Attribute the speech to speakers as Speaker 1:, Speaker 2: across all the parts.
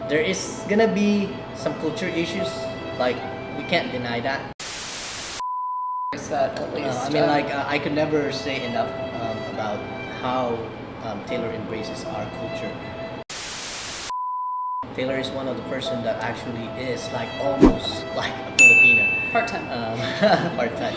Speaker 1: there is gonna be some culture issues, like we can't deny that.
Speaker 2: That at least.
Speaker 1: I mean, like I could never say enough about how Taylor embraces our culture. Taylor is one of the person that actually is like almost like a Filipino.
Speaker 2: Part-time.
Speaker 1: Part-time.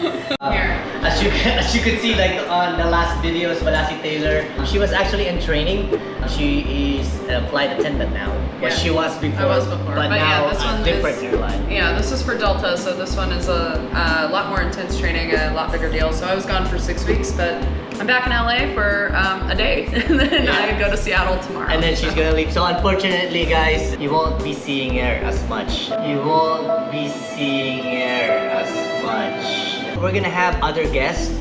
Speaker 2: Here.
Speaker 1: As you could see, like on the last videos, wala si Taylor. She was actually in training. She is a flight attendant now. But she was before.
Speaker 2: I was before.
Speaker 1: But now
Speaker 2: this one
Speaker 1: different
Speaker 2: is,
Speaker 1: airline.
Speaker 2: Yeah, this is for Delta, so this one is a lot more intense training, a lot bigger deal. So I was gone for 6 weeks, but I'm back in LA for a day, and then I go to Seattle tomorrow.
Speaker 1: And then she's gonna leave. So unfortunately, guys, you won't be seeing her as much. You won't be seeing her as much. We're gonna have other guests,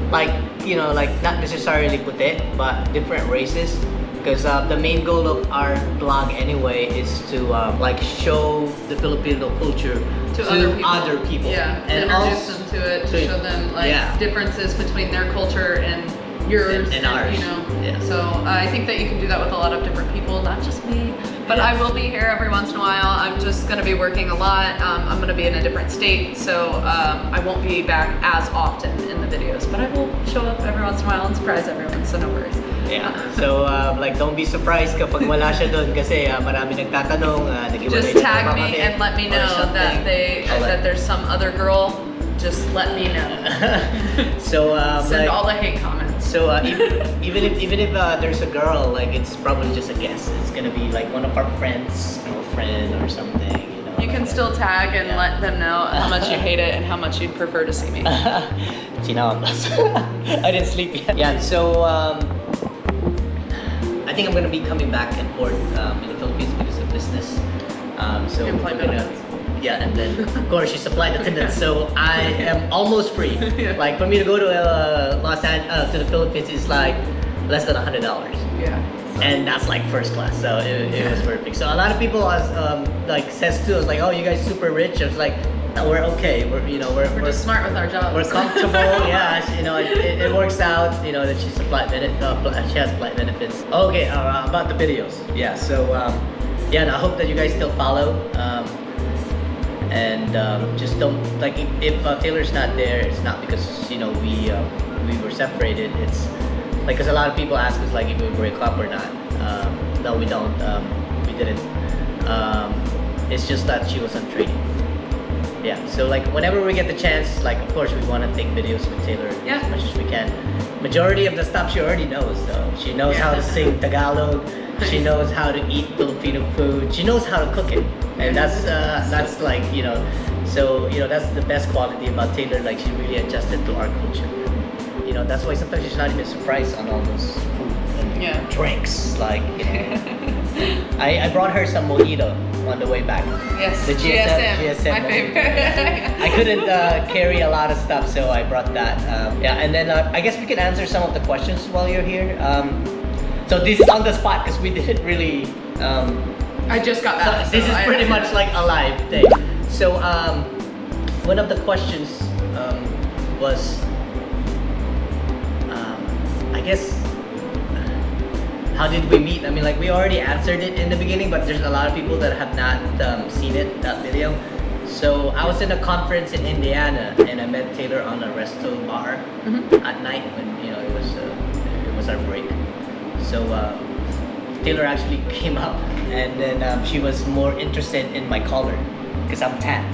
Speaker 1: like like not necessarily Puti, but different races. Because the main goal of our blog anyway is to like show the Filipino culture to other people.
Speaker 2: Yeah,
Speaker 1: and
Speaker 2: introduce them to it, to show them like differences between their culture and yours
Speaker 1: and ours.
Speaker 2: So I think that you can do that with a lot of different people, not just me. But I will be here every once in a while. I'm just going to be working a lot. I'm going to be in a different state, so I won't be back as often in the videos. But I will show up every once in a while and surprise everyone, so no worries.
Speaker 1: Yeah. So like don't be surprised kapag wala siya doon kasi marami nagtatanong.
Speaker 2: Just tag me and let me know that that there's some other girl. Just let me know.
Speaker 1: So
Speaker 2: send
Speaker 1: like,
Speaker 2: all the hate comments.
Speaker 1: So even if there's a girl, like it's probably just a guess. It's gonna be like one of our friends, or friend or something.
Speaker 2: You can still tag and let them know how much you hate it and how much you'd prefer to see me.
Speaker 1: I didn't sleep yet. Yeah. So I think I'm gonna be coming back and forth in the Philippines because of business. So we're gonna. Yeah, and then of course she's a flight attendant, so I am almost free. Like for me to go to to the Philippines is like less than $100.
Speaker 2: Yeah.
Speaker 1: And that's like first class, so it was perfect. So a lot of people like says to us like, oh, you guys super rich. I was like, no, we're okay. We're
Speaker 2: just smart with our jobs.
Speaker 1: We're comfortable. Yeah, it works out. That she's a flight she has flight benefits. Okay, about the videos. Yeah, so yeah, and I hope that you guys still follow. And just don't like if Taylor's not there, it's not because we were separated. It's like because a lot of people ask us like if we break up or not. No, we don't. We didn't. It's just that she was on training. Yeah. So like whenever we get the chance, like of course we want to take videos with Taylor as much as we can. Majority of the stuff she already knows though. She knows how to sing Tagalog. She knows how to eat Filipino food. She knows how to cook it. And that's like so that's the best quality about Taylor. Like she really adjusted to our culture. That's why sometimes she's not even surprised on all those food and drinks. Like I brought her some mojito on the way back.
Speaker 2: Yes,
Speaker 1: the GSM
Speaker 2: my favorite.
Speaker 1: I couldn't carry a lot of stuff, so I brought that. Yeah, and then I guess we can answer some of the questions while you're here. So this is on the spot because we didn't really.
Speaker 2: I just got that.
Speaker 1: So this is pretty much like a live thing. So one of the questions was, I guess, how did we meet? I mean, like we already answered it in the beginning, but there's a lot of people that have not seen it, that video. So I was in a conference in Indiana, and I met Taylor on a resto bar at night when it was our break. So Taylor actually came up, and then she was more interested in my color because I'm tan.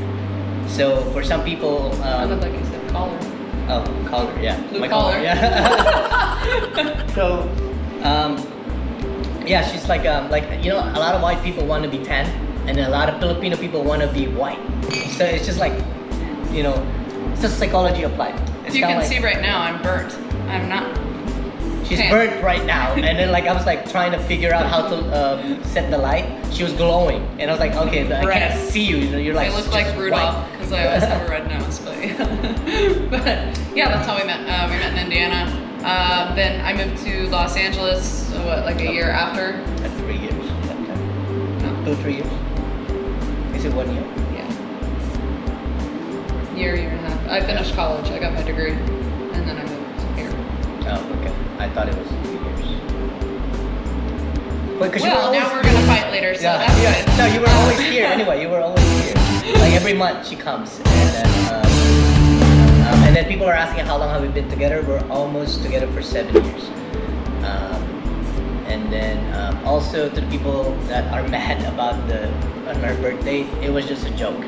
Speaker 1: So for some people,
Speaker 2: I look like you said collar.
Speaker 1: Oh, collar, yeah.
Speaker 2: Blue
Speaker 1: my
Speaker 2: collar.
Speaker 1: Yeah. So, yeah, she's like a lot of white people want to be tan, and a lot of Filipino people want to be white. So it's just like, it's just psychology applied. It's
Speaker 2: you can see right now, I'm burnt. I'm not.
Speaker 1: She's burnt right now, and then like I was like trying to figure out how to set the light. She was glowing, and I was like, okay, I can't see you. You're like.
Speaker 2: I look like Rudolph because I always have a red nose, but yeah. But yeah, that's how we met. We met in Indiana. Then I moved to Los Angeles. Like a year after?
Speaker 1: 3 years. No. 2-3 years. Is it 1 year?
Speaker 2: Yeah. Year and a half. I finished college. I got my degree, and then I moved here.
Speaker 1: Oh, okay. I thought it was 2 years.
Speaker 2: Well, now we're gonna fight later. so
Speaker 1: Yeah,
Speaker 2: that's
Speaker 1: yeah.
Speaker 2: good.
Speaker 1: No, you were always here anyway. You were always here. Like every month she comes, and then people are asking how long have we been together. We're almost together for 7 years. And then also to the people that are mad about on her birthday, it was just a joke.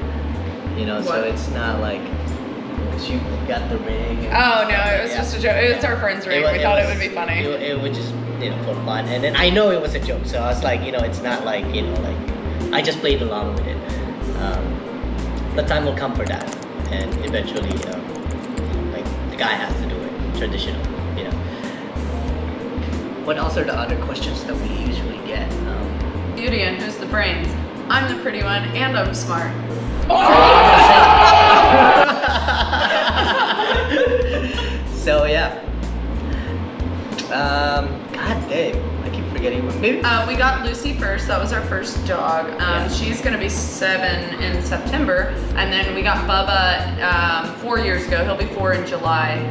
Speaker 1: You know, so
Speaker 2: What?
Speaker 1: it's not like she got the ring.
Speaker 2: Oh no, it was just a joke. It was our friend's ring. We thought it would be funny.
Speaker 1: It was just, you know, for fun. And then I know it was a joke, so I was like, you know, it's not like, you know, like I just played along with it. But time will come for that, and eventually, like the guy has to do it, traditional, you know. What else are the other questions that we usually get?
Speaker 2: Beauty and who's the brains? I'm the pretty one and I'm smart.
Speaker 1: So yeah. God damn, I keep forgetting. Maybe.
Speaker 2: We got Lucy first. That was our first dog.
Speaker 1: Yeah.
Speaker 2: She's gonna be 7 in September, and then we got Bubba 4 years ago. He'll be 4 in July.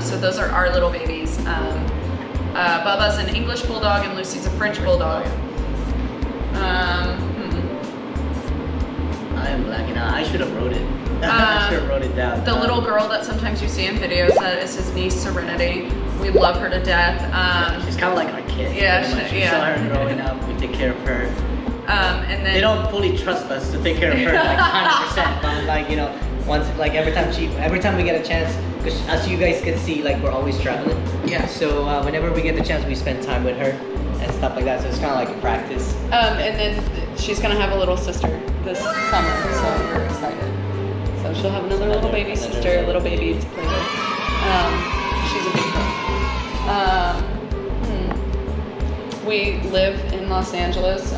Speaker 2: So those are our little babies. Bubba's an English bulldog, and Lucy's a French bulldog.
Speaker 1: I am blacking out. I should have wrote it. I should have wrote it down.
Speaker 2: The little girl that sometimes you see in videos, that is his niece Serenity. We love her to death.
Speaker 1: She's kind of like our kid.
Speaker 2: Yeah,
Speaker 1: pretty much. We
Speaker 2: yeah.
Speaker 1: saw her growing up. We take care of her.
Speaker 2: And then
Speaker 1: They don't fully trust us to take care of her like 100%. But like, you know, once, like every time we get a chance, because as you guys can see, like we're always traveling.
Speaker 2: Yeah.
Speaker 1: So whenever we get the chance, we spend time with her and stuff like that. So it's kind of like a practice.
Speaker 2: and then she's gonna have a little sister this summer, so we're excited. So she'll have another little baby sister, a little baby to play with. She's a big girl. We live in Los Angeles.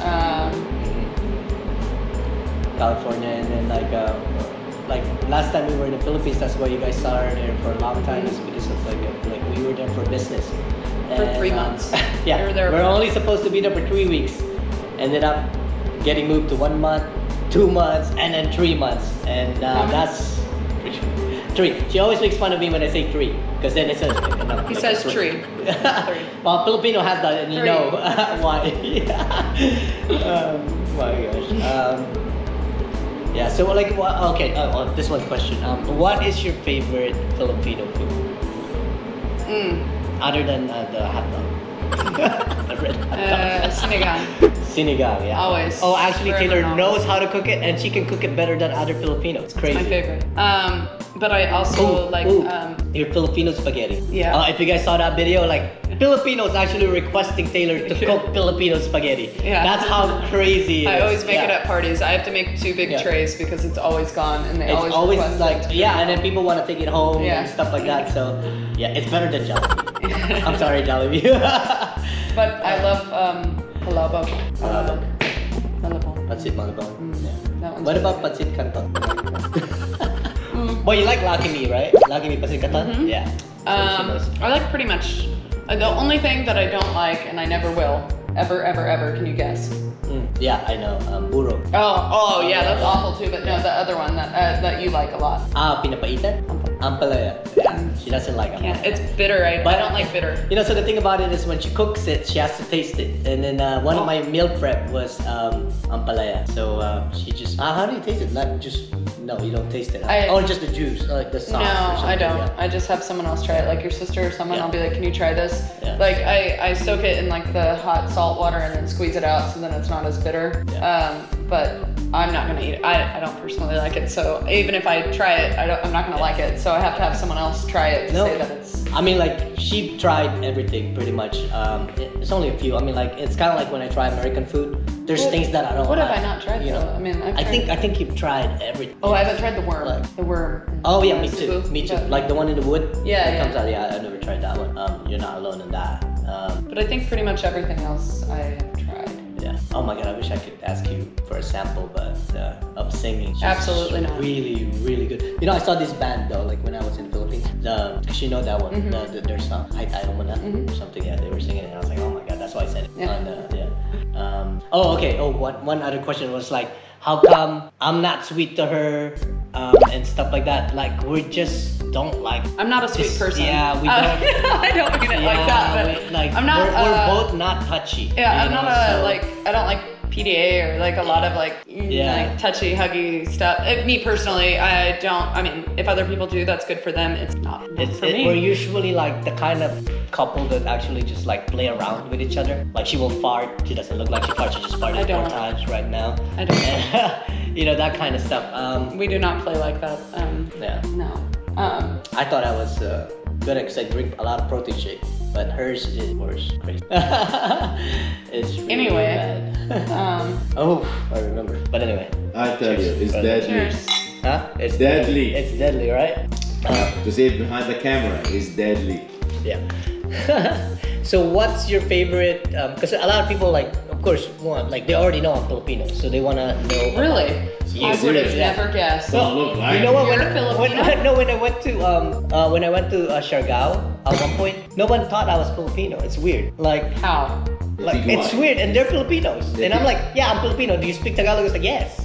Speaker 1: California, and then like last time we were in the Philippines, that's why you guys saw her there for a long time. Is because of like we were there for business.
Speaker 2: For 3 months.
Speaker 1: Yeah,
Speaker 2: We were there
Speaker 1: we're
Speaker 2: for-
Speaker 1: only supposed to be there for 3 weeks. Ended up getting moved to 1 month, 2 months, and then 3 months, and
Speaker 2: How many?
Speaker 1: that's 3. She always makes fun of me when I say 3, because then it says like,
Speaker 2: He
Speaker 1: like
Speaker 2: says
Speaker 1: a
Speaker 2: tree. 3.
Speaker 1: Well, Filipino has that, and you
Speaker 2: 3.
Speaker 1: know why. Yeah. My gosh. Yeah. So like, okay. This one question. What is your favorite Filipino food other than the hot dog? The red hot dog.
Speaker 2: Sinigang.
Speaker 1: Sinigang. Yeah.
Speaker 2: Always.
Speaker 1: Oh, actually,
Speaker 2: Forever
Speaker 1: Taylor
Speaker 2: and
Speaker 1: knows
Speaker 2: always.
Speaker 1: how to cook it, and she can cook it better than other Filipinos. It's crazy.
Speaker 2: My favorite. But I also like.
Speaker 1: Your Filipino spaghetti.
Speaker 2: Yeah.
Speaker 1: If you guys saw that video, like Filipinos actually requesting Taylor to
Speaker 2: Yeah.
Speaker 1: cook Filipino spaghetti.
Speaker 2: Yeah.
Speaker 1: That's how crazy it is.
Speaker 2: I always make it
Speaker 1: Yeah.
Speaker 2: at parties. I have to make 2 big
Speaker 1: Yeah.
Speaker 2: trays because it's always gone, and they
Speaker 1: It's
Speaker 2: always
Speaker 1: always
Speaker 2: request
Speaker 1: like,
Speaker 2: it.
Speaker 1: yeah, and then people want to take it home
Speaker 2: Yeah.
Speaker 1: and stuff like that. So, yeah, it's better than Jollibee. I'm sorry, Jollibee.
Speaker 2: But I love palabok.
Speaker 1: Palabok.
Speaker 2: Palabok.
Speaker 1: Pancit Malabon. Yeah.
Speaker 2: That one's
Speaker 1: What
Speaker 2: my
Speaker 1: about Pancit Canton? Well, you like Lucky Me, right? Lucky Me Pancit Canton?
Speaker 2: Mhm.
Speaker 1: Yeah. So she knows.
Speaker 2: I like pretty much. The only thing that I don't like, and I never will, ever, can you guess?
Speaker 1: Yeah, I know. Burro.
Speaker 2: Oh, yeah, that's awful too. But no, the other one that you like a lot.
Speaker 1: Pinapaitan? Ampalaya. Yeah, she doesn't like
Speaker 2: Can't.
Speaker 1: ampalaya.
Speaker 2: It's bitter. I
Speaker 1: But-
Speaker 2: don't like bitter.
Speaker 1: You know, so the thing about it is when she cooks it, she has to taste it. And then one of my meal prep was ampalaya. So she just, how do you taste it? Not just, no, you don't taste it. Or just the juice, like the sauce.
Speaker 2: No,
Speaker 1: or something.
Speaker 2: I don't.
Speaker 1: Yeah.
Speaker 2: I just have someone else try it, like your sister or someone.
Speaker 1: Yeah.
Speaker 2: I'll be like, can you try this?
Speaker 1: Yeah.
Speaker 2: Like I soak it in like the hot salt water and then squeeze it out so then it's not as bitter.
Speaker 1: Yeah.
Speaker 2: But I'm not gonna eat it. I don't personally like it. So even if I try it, I'm not gonna like it. So I have to have someone else try it to
Speaker 1: No.
Speaker 2: say that it's.
Speaker 1: I mean, like, she tried everything pretty much. It's only a few. I mean, like, it's kind of like when I try American food. There's
Speaker 2: What-
Speaker 1: things that I don't
Speaker 2: What
Speaker 1: like.
Speaker 2: have I not tried
Speaker 1: you
Speaker 2: though?
Speaker 1: know?
Speaker 2: I mean, I've
Speaker 1: I
Speaker 2: tried.
Speaker 1: think you've tried everything.
Speaker 2: Oh, I haven't tried the worm.
Speaker 1: Like-
Speaker 2: The worm.
Speaker 1: Oh yeah, me too.
Speaker 2: Cebu.
Speaker 1: Me too.
Speaker 2: But-
Speaker 1: Like the one in the wood.
Speaker 2: Yeah,
Speaker 1: that
Speaker 2: yeah.
Speaker 1: comes out. Yeah, I've never tried that one. You're not alone in that.
Speaker 2: But I think pretty much everything else I have tried.
Speaker 1: Yeah. Oh my god, I wish I could ask you for a sample, but of singing. She's
Speaker 2: Absolutely not.
Speaker 1: Really, really good. You know, I saw this band though, like when I was in the Philippines. Cause you know that one,
Speaker 2: Mhm.
Speaker 1: their song, High Tayo Mana
Speaker 2: Mhm.
Speaker 1: or something. Yeah, they were singing it, and I was like, oh my god, that's why I said it.
Speaker 2: Yeah.
Speaker 1: Okay. One other question was like, how come I'm not sweet to her, and stuff like that? Like we just don't like.
Speaker 2: I'm not a sweet
Speaker 1: this-
Speaker 2: person.
Speaker 1: Yeah, we don't.
Speaker 2: I don't mean it like that, but
Speaker 1: like
Speaker 2: I'm not.
Speaker 1: We're both not touchy.
Speaker 2: Yeah,
Speaker 1: you
Speaker 2: I'm
Speaker 1: know,
Speaker 2: not
Speaker 1: so-
Speaker 2: I don't like PDA or like a lot of like,
Speaker 1: Yeah.
Speaker 2: like touchy huggy stuff. Me personally, I don't. I mean, if other people do, that's good for them. It's not for me.
Speaker 1: We're usually like the kind of couple that actually just like play around with each other. Like she will fart. She doesn't look like she farts. She just farted
Speaker 2: I don't.
Speaker 1: 4 times right now.
Speaker 2: I don't.
Speaker 1: And, you know, that kind of stuff.
Speaker 2: We do not play like that.
Speaker 1: Yeah.
Speaker 2: No.
Speaker 1: I thought I was good because I drink a lot of protein shake, but hers is worse. Crazy. It's really
Speaker 2: Anyway,
Speaker 1: bad. Oh, I remember. But anyway.
Speaker 3: I tell you, it's
Speaker 1: brother.
Speaker 3: deadly.
Speaker 2: Cheers.
Speaker 1: Huh? It's
Speaker 3: Deadly.
Speaker 1: It's deadly, right?
Speaker 3: To see it behind the camera is deadly.
Speaker 1: Yeah. So what's your favorite? Because a lot of people like, of course, want like they already know I'm Filipino, so they wanna know.
Speaker 2: Really?
Speaker 1: You.
Speaker 2: I would have
Speaker 1: Yeah.
Speaker 2: never guessed.
Speaker 3: Don't look like
Speaker 1: You know what?
Speaker 2: You're
Speaker 1: When,
Speaker 2: Filipino?
Speaker 1: when I went to Siargao at one point, no one thought I was Filipino. It's weird. Like
Speaker 2: How?
Speaker 1: Like
Speaker 3: think
Speaker 1: it's
Speaker 3: why?
Speaker 1: weird, and they're Filipinos,
Speaker 3: They
Speaker 1: and I'm
Speaker 3: think-
Speaker 1: like, yeah, I'm Filipino. Do you speak Tagalog? It's like, yes.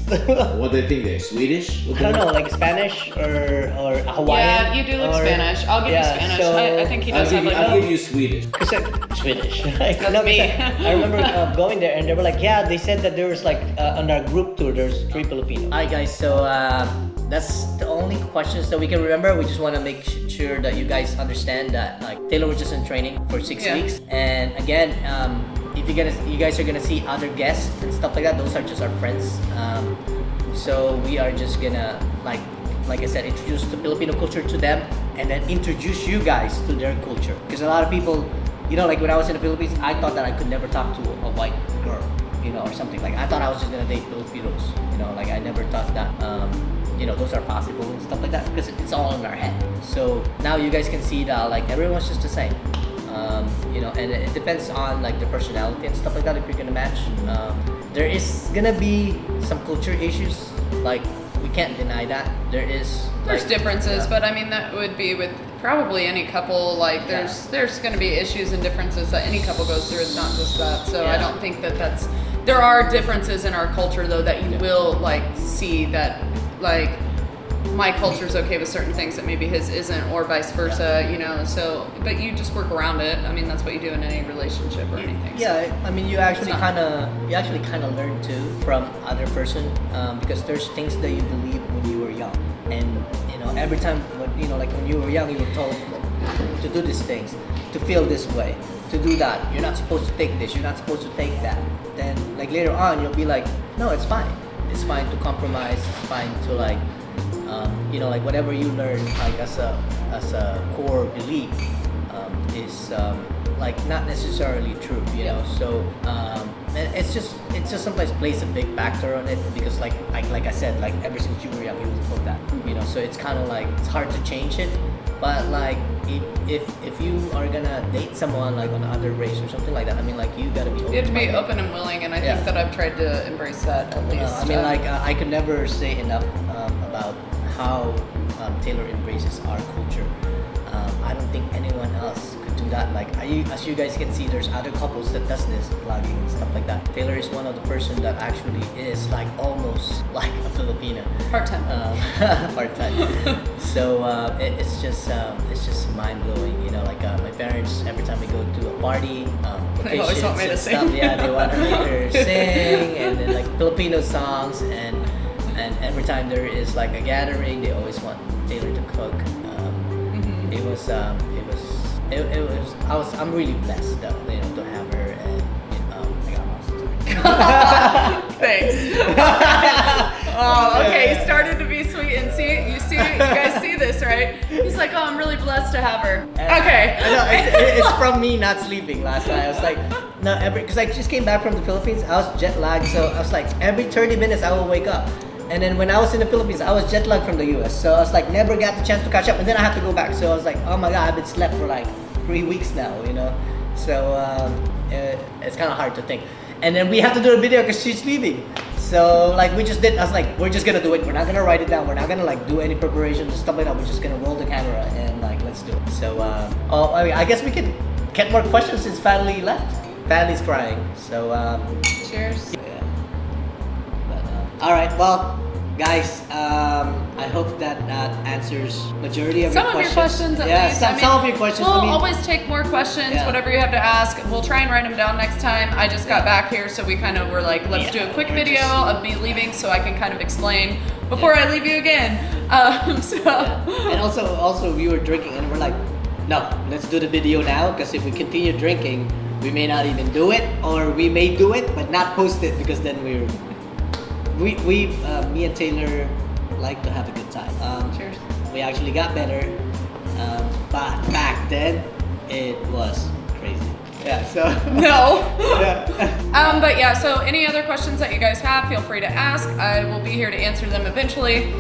Speaker 3: What do they think? They're Swedish?
Speaker 1: I don't know, like Spanish or Hawaiian.
Speaker 2: Yeah, you do look
Speaker 1: or-
Speaker 2: Spanish. I'll give
Speaker 1: yeah,
Speaker 2: you Spanish.
Speaker 1: so-
Speaker 2: I think he does have like
Speaker 3: I'll give you Swedish.
Speaker 1: Cause like, Swedish. Like,
Speaker 2: That's
Speaker 1: no, 'cause
Speaker 2: me.
Speaker 1: I remember going there, and they were like, yeah, they said that there was like on our group tour, there's 3 Filipinos. Alright, guys. So that's the only questions that we can remember. We just want to make sure that you guys understand that like Taylor was just in training for 6
Speaker 2: Yeah.
Speaker 1: weeks, and again, if you guys are gonna see other guests and stuff like that, those are just our friends. So we are just gonna like I said, introduce the Filipino culture to them, and then introduce you guys to their culture. Because a lot of people, you know, like when I was in the Philippines, I thought that I could never talk to a white girl, you know, or something. Like I thought I was just gonna date Filipinos, you know, like I never thought that, you know, those are possible and stuff like that, because it's all in our head. So now you guys can see that like everyone's just the same. You know, and it depends on like the personality and stuff like that if you're gonna match. There is gonna be some culture issues, like we can't deny that. There's
Speaker 2: There's differences,
Speaker 1: yeah.
Speaker 2: but I mean that would be with probably any couple. Like there's going to be issues and differences that any couple goes through. It's not just that. So I
Speaker 1: Yeah.
Speaker 2: don't think that that's. There are differences in our culture though that you
Speaker 1: Yeah.
Speaker 2: will like see that like my culture's okay with certain things that maybe his isn't, or vice versa. You know. So but you just work around it. I mean that's what you do in any relationship or anything. so.
Speaker 1: Yeah, I mean, you actually
Speaker 2: It's not-
Speaker 1: kind of learn too from other person, because there's things that you believe when you were young, and you know every time when you know like when you were young, you were told to do these things, to feel this way, to do that. You're not supposed to take this. You're not supposed to take that. Then like later on, you'll be like, no, it's fine. It's fine to compromise. It's fine to like, you know, like whatever you learn like as a core belief is like not necessarily true, you know. So and it's just sometimes plays a big factor on it, because like I said, like ever since you were young, you were told that, you know. So it's kind of like it's hard to change it, but like if you are gonna date someone like on other race or something like that, I mean like you gotta be open.
Speaker 2: You have to be open and willing, and I
Speaker 1: Yeah.
Speaker 2: think that I've tried to embrace that at least.
Speaker 1: I mean, like I could never say enough about how Taylor embraces our culture. I don't think anyone else could do that. Like as you guys can see, there's other couples that does this vlogging and stuff like that. Taylor is one of the person that actually is like almost like a Filipino.
Speaker 2: part-time.
Speaker 1: Part-time. So it's just mind blowing. You know, like my parents, every time we go to a party,
Speaker 2: They always want me to
Speaker 1: and
Speaker 2: sing.
Speaker 1: stuff, yeah, they want to make her sing, and then like Filipino songs, and every time there is like a gathering, they always want Taylor to cook. I'm really blessed though, you know, to have her, and I got lost.
Speaker 2: Thanks. Oh, okay. He started to be sweet, and you guys see this, right? He's like, oh, I'm really blessed to have her. Okay.
Speaker 1: I know it's from me not sleeping last night. I was like, no, because I just came back from the Philippines. I was jet lagged, so I was like, every 30 minutes I will wake up. And then when I was in the Philippines, I was jet lagged from the US. So I was like, never got the chance to catch up. And then I have to go back. So I was like, oh my God, I've been slept for like 3 weeks now, you know? So it's kind of hard to think. And then we have to do a video because she's leaving. So like we just did, I was like, we're just gonna do it. We're not gonna write it down. We're not gonna like do any preparation and stuff like that. We're just gonna roll the camera and like, let's do it. So, I guess we can get more questions since Family left. Family's crying. So,
Speaker 2: Cheers.
Speaker 1: yeah. But, all right, well, guys,
Speaker 4: I hope that answers majority of
Speaker 2: Some
Speaker 4: your
Speaker 2: of your
Speaker 4: questions.
Speaker 2: questions, at
Speaker 4: yeah,
Speaker 2: least.
Speaker 4: some of your questions.
Speaker 2: We'll
Speaker 4: I mean,
Speaker 2: always take more questions,
Speaker 4: Yeah.
Speaker 2: whatever you have to ask. We'll try and write them down next time. I just got back here, so we kind of were like, let's do a quick
Speaker 4: we're
Speaker 2: video
Speaker 4: just-
Speaker 2: of me leaving so I can kind of explain before I leave you again. So.
Speaker 4: and also we were drinking and we're like, no, let's do the video now because if we continue drinking, we may not even do it, or we may do it but not post it because then me and Taylor like to have a good time.
Speaker 2: Cheers.
Speaker 4: We actually got better, but back then it was crazy. Yeah. So.
Speaker 2: No.
Speaker 4: yeah.
Speaker 2: But yeah, so any other questions that you guys have, feel free to ask. I will be here to answer them eventually.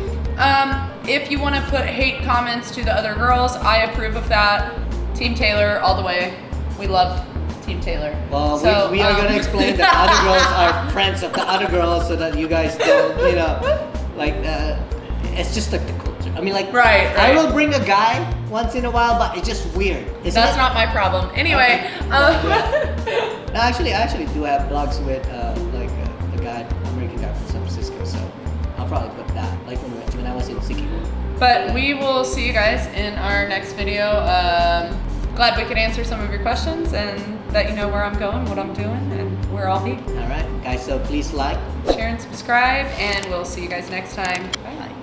Speaker 2: If you want to put hate comments to the other girls, I approve of that. Team Taylor all the way. We love Team Taylor.
Speaker 4: Well,
Speaker 2: So,
Speaker 4: we are gonna explain that the other girls are friends of the other girls, so that you guys don't, like, it's just like the culture. I mean, like,
Speaker 2: Right.
Speaker 4: I will bring a guy once in a while, but it's just weird. Isn't
Speaker 2: That's
Speaker 4: it?
Speaker 2: not my problem. Anyway,
Speaker 4: No, actually, I actually do have blogs with like a guy, American guy from San Francisco. So I'll probably put that, like when I was in Sikkim.
Speaker 2: but we will see you guys in our next video. Glad we could answer some of your questions and that you know where I'm going, what I'm doing, and where I'll be.
Speaker 4: All right, guys. So please like.
Speaker 2: Share and subscribe, and we'll see you guys next time. Bye.